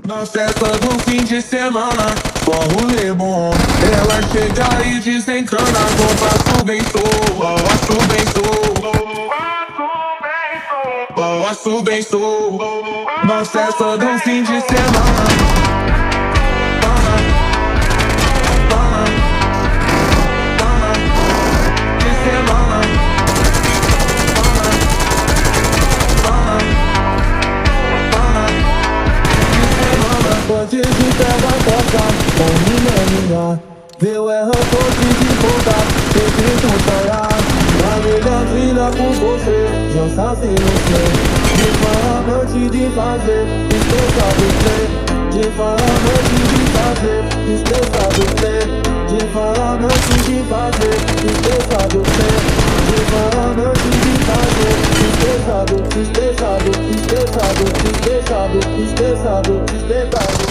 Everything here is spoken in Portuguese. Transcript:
Na festa do fim de semana, só rolê bom. Ela chega e desencana, com passo bem sou, passo bem sou, passo bem sou. Na festa do fim de semana. Antes de pegar a costa, com minha viu erro todo de volta, sempre tu sonhar. A melhor vida com você, já sabe no ser. De falar antes de fazer, esqueça do ser. De falar antes de fazer, esqueça do ser. De falar antes de fazer, esqueça do ser. De falar antes de fazer, esqueça do, esqueça do, esqueça do, esqueça do, esqueça do, esqueça do.